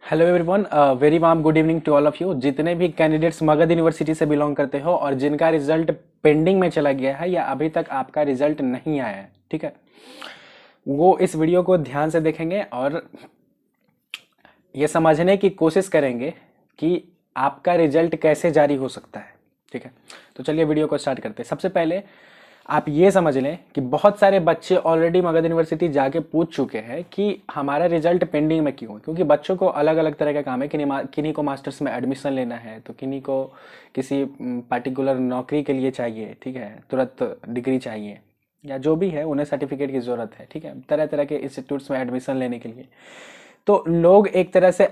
Hello everyone, very warm good evening to all of you. जितने भी candidates Magadh university से belong करते हो और जिनका रिजल्ट पेंडिंग में चला गया है या अभी तक आपका रिजल्ट नहीं आया है, ठीक है, वो इस वीडियो को ध्यान से देखेंगे और ये समझने की कोशिश करेंगे कि आपका रिजल्ट कैसे जारी हो सकता है। ठीक है, तो चलिए वीडियो को स्टार्ट करते हैं। सबसे पहले आप ये समझ लें कि बहुत सारे बच्चे ऑलरेडी मगध यूनिवर्सिटी जाके पूछ चुके हैं कि हमारा रिजल्ट पेंडिंग में क्यों है, क्योंकि बच्चों को अलग अलग तरह का काम है। किन्हीं को मास्टर्स में एडमिशन लेना है, तो किन्हीं को किसी पर्टिकुलर नौकरी के लिए चाहिए, ठीक है, तुरंत डिग्री चाहिए, या जो भी है उन्हें सर्टिफिकेट की ज़रूरत है, ठीक है, तरह तरह के इंस्टीट्यूट्स में एडमिशन लेने के लिए। तो लोग एक तरह से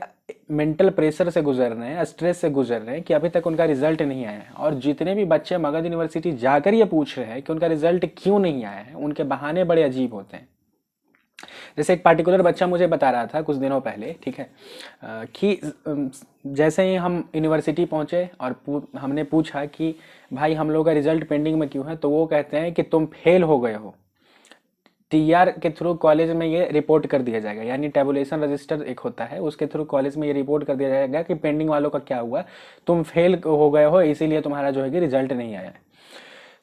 मेंटल प्रेशर से गुजर रहे हैं, स्ट्रेस से गुजर रहे हैं कि अभी तक उनका रिजल्ट नहीं आया है। और जितने भी बच्चे मगध यूनिवर्सिटी जाकर ये पूछ रहे हैं कि उनका रिजल्ट क्यों नहीं आया है, उनके बहाने बड़े अजीब होते हैं। जैसे एक पार्टिकुलर बच्चा मुझे बता रहा था कुछ दिनों पहले, ठीक है, कि जैसे ही हम यूनिवर्सिटी पहुंचे और हमने पूछा कि भाई हम लोग का रिजल्ट पेंडिंग में क्यों है, तो वो कहते हैं कि तुम फेल हो गए हो। टीआर के थ्रू कॉलेज में ये रिपोर्ट कर दिया जाएगा, यानी टेबुलेशन रजिस्टर एक होता है, उसके थ्रू कॉलेज में ये रिपोर्ट कर दिया जाएगा कि पेंडिंग वालों का क्या हुआ, तुम फेल हो गए हो, इसीलिए तुम्हारा जो है कि रिजल्ट नहीं आया है।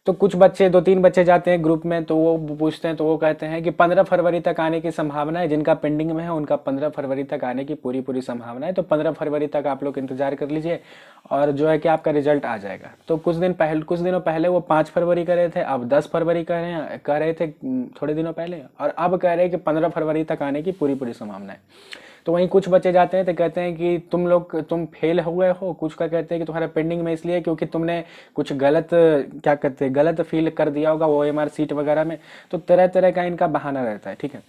तो कुछ बच्चे, 2-3 बच्चे जाते हैं ग्रुप में, तो वो पूछते हैं, तो वो कहते हैं कि 15 फरवरी तक आने की संभावना है। जिनका पेंडिंग में है उनका 15 फरवरी तक आने की पूरी संभावना है। तो 15 फरवरी तक आप लोग इंतजार कर लीजिए और जो है कि आपका रिजल्ट आ जाएगा। तो कुछ दिनों पहले वो 5 फरवरी कर रहे थे, अब 10 फरवरी कह रहे थे थोड़े दिनों पहले, और अब कह रहे हैं कि 15 फरवरी तक आने की पूरी संभावना है। तो वहीं कुछ बच्चे जाते हैं तो कहते हैं कि तुम फेल हुए हो। कुछ का कहते हैं कि तुम्हारा पेंडिंग में इसलिए क्योंकि तुमने कुछ गलत, क्या कहते हैं, गलत फील कर दिया होगा OMR सीट वगैरह में। तो तरह तरह का इनका बहाना रहता है, ठीक है।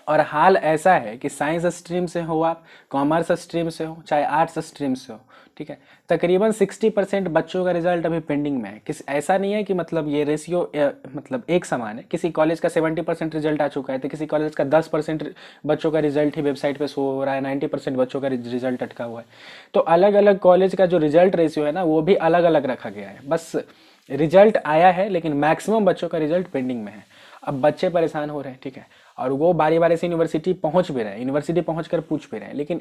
और हाल ऐसा है कि साइंस स्ट्रीम से हो, आप कॉमर्स स्ट्रीम से हो, चाहे आर्ट्स स्ट्रीम से हो, ठीक है, तकरीबन 60% बच्चों का रिजल्ट अभी पेंडिंग में है। ऐसा नहीं है कि मतलब ये रेशियो मतलब एक समान है। किसी कॉलेज का 70% रिजल्ट आ चुका है, तो किसी कॉलेज का 10% बच्चों का रिजल्ट ही वेबसाइट पे शो हो रहा है, 90% बच्चों का रिजल्ट अटका हुआ है। तो अलग अलग कॉलेज का जो रिजल्ट रेशियो है ना, वो भी अलग अलग रखा गया है। बस रिजल्ट आया है, लेकिन मैक्सिमम बच्चों का रिजल्ट पेंडिंग में है। अब बच्चे परेशान हो रहे हैं, ठीक है, और वो बारी बारी से यूनिवर्सिटी पहुंच भी रहे हैं, यूनिवर्सिटी पहुंचकर पूछ भी रहे हैं। लेकिन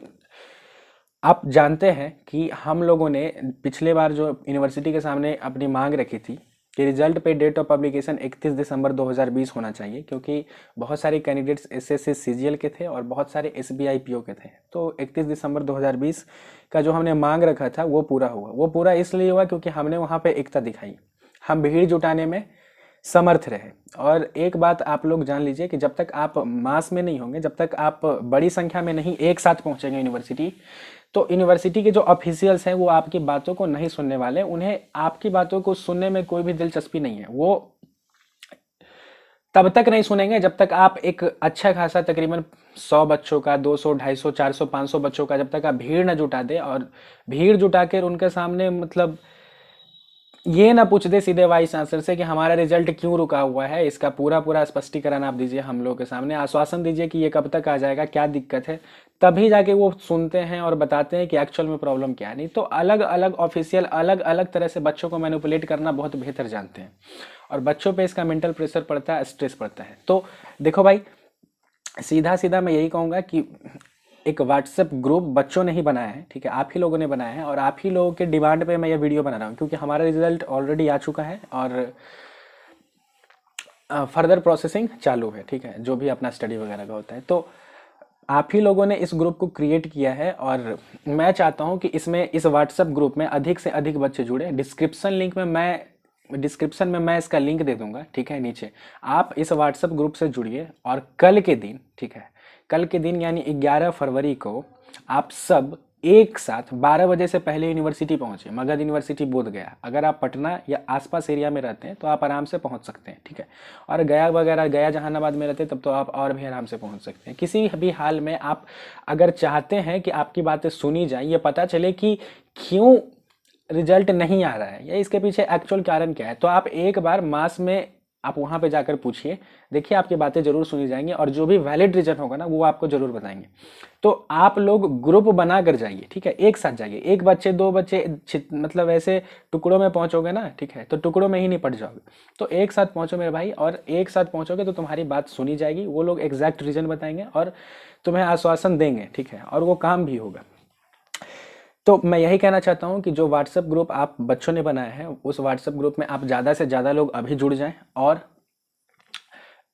आप जानते हैं कि हम लोगों ने पिछले बार जो यूनिवर्सिटी के सामने अपनी मांग रखी थी कि रिजल्ट पे डेट ऑफ पब्लिकेशन 31 दिसंबर 2020 होना चाहिए, क्योंकि बहुत सारे कैंडिडेट्स SSC CGL के थे और बहुत सारे SBI PO के थे। तो 31 दिसंबर 2020 का जो हमने मांग रखा था वो पूरा हुआ। वो पूरा इसलिए हुआ क्योंकि हमने वहाँ पे एकता दिखाई, हम भीड़ जुटाने में समर्थ रहे। और एक बात आप लोग जान लीजिए कि जब तक आप मास में नहीं होंगे, जब तक आप बड़ी संख्या में नहीं एक साथ पहुंचेंगे यूनिवर्सिटी, तो यूनिवर्सिटी के जो ऑफिशियल्स हैं वो आपकी बातों को नहीं सुनने वाले। उन्हें आपकी बातों को सुनने में कोई भी दिलचस्पी नहीं है। वो तब तक नहीं सुनेंगे जब तक आप एक अच्छा खासा तकरीबन 100 बच्चों का, 200, 250, 400, 500 बच्चों का जब तक आप भीड़ ना जुटा दे, और भीड़ जुटा कर उनके सामने मतलब ये ना पूछ दे सीधे वाइस चांसलर से कि हमारा रिजल्ट क्यों रुका हुआ है, इसका पूरा स्पष्टीकरण आप दीजिए, हम लोग के सामने आश्वासन दीजिए कि ये कब तक आ जाएगा, क्या दिक्कत है, तभी जाके वो सुनते हैं और बताते हैं कि एक्चुअल में प्रॉब्लम क्या है। नहीं तो अलग अलग ऑफिशियल अलग अलग तरह से बच्चों को मैनिपुलेट करना बहुत बेहतर जानते हैं, और बच्चों पे इसका मेंटल प्रेशर पड़ता है, स्ट्रेस पड़ता है। तो देखो भाई, सीधा सीधा मैं यही कहूँगा कि एक व्हाट्सएप ग्रुप बच्चों ने ही बनाया है, ठीक है, आप ही लोगों ने बनाया है, और आप ही लोगों के डिमांड पे मैं ये वीडियो बना रहा हूँ, क्योंकि हमारा रिजल्ट ऑलरेडी आ चुका है और फर्दर प्रोसेसिंग चालू है, ठीक है, जो भी अपना स्टडी वगैरह का होता है। तो आप ही लोगों ने इस ग्रुप को क्रिएट किया है, और मैं चाहता हूँ कि इस व्हाट्सएप ग्रुप में अधिक से अधिक बच्चे जुड़े। डिस्क्रिप्शन में मैं इसका लिंक दे दूंगा, ठीक है, नीचे आप इस व्हाट्सएप ग्रुप से जुड़िए। और कल के दिन, ठीक है, कल के दिन यानी 11 फरवरी को आप सब एक साथ 12 बजे से पहले यूनिवर्सिटी पहुंचे, मगध यूनिवर्सिटी बोधगया। अगर आप पटना या आसपास एरिया में रहते हैं तो आप आराम से पहुंच सकते हैं, ठीक है, और गया जहानाबाद में रहते हैं तब तो आप और भी आराम से पहुंच सकते हैं। किसी भी हाल में आप अगर चाहते हैं कि आपकी बातें सुनी जाए, ये पता चले कि क्यों रिजल्ट नहीं आ रहा है या इसके पीछे एक्चुअल कारण क्या है, तो आप एक बार मास में आप वहाँ पे जाकर पूछिए, देखिए आपकी बातें जरूर सुनी जाएंगी, और जो भी वैलिड रीजन होगा ना वो आपको जरूर बताएंगे। तो आप लोग ग्रुप बना कर जाइए, ठीक है, एक साथ जाइए। एक बच्चे, दो बच्चे मतलब ऐसे टुकड़ों में पहुंचोगे ना, ठीक है, तो टुकड़ों में ही निपट जाओगे। तो एक साथ पहुंचो मेरे भाई, और एक साथ पहुंचोगे तो तुम्हारी बात सुनी जाएगी, वो लोग एग्जैक्ट रीजन बताएंगे और तुम्हें आश्वासन देंगे, ठीक है, और वो काम भी होगा। तो मैं यही कहना चाहता हूँ कि जो व्हाट्सएप ग्रुप आप बच्चों ने बनाया है उस व्हाट्सएप ग्रुप में आप ज़्यादा से ज़्यादा लोग अभी जुड़ जाएं, और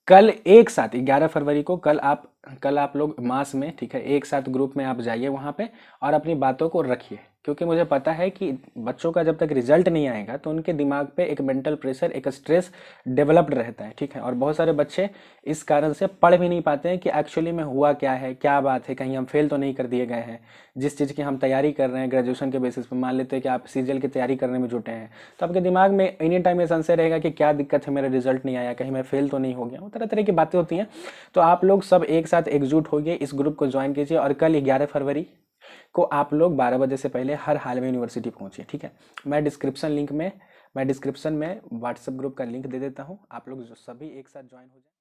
कल एक साथ 11 फरवरी को कल आप लोग मास में, ठीक है, एक साथ ग्रुप में आप जाइए वहाँ पे और अपनी बातों को रखिए, क्योंकि मुझे पता है कि बच्चों का जब तक रिजल्ट नहीं आएगा तो उनके दिमाग पे एक मेंटल प्रेशर, एक स्ट्रेस डेवलप्ड रहता है, ठीक है। और बहुत सारे बच्चे इस कारण से पढ़ भी नहीं पाते हैं कि एक्चुअली में हुआ क्या है, क्या बात है, कहीं हम फेल तो नहीं कर दिए गए हैं। जिस चीज़ की हम तैयारी कर रहे हैं ग्रेजुएशन के बेसिस पे, मान लेते हैं कि आप सीजीएल की तैयारी करने में जुटे हैं, तो आपके दिमाग में एनी टाइम ये संशय रहेगा कि क्या दिक्कत है, मेरा रिजल्ट नहीं आया, कहीं मैं फेल तो नहीं हो गया, तरह तरह की बातें होती हैं। तो आप लोग सब एक साथ एकजुट होइए, इस ग्रुप को ज्वाइन कीजिए और कल 11 फरवरी को आप लोग 12 बजे से पहले हर हाल में यूनिवर्सिटी पहुंचिए, ठीक है। मैं डिस्क्रिप्शन में व्हाट्सएप ग्रुप का लिंक दे देता हूं, आप लोग जो सभी एक साथ ज्वाइन हो जाए।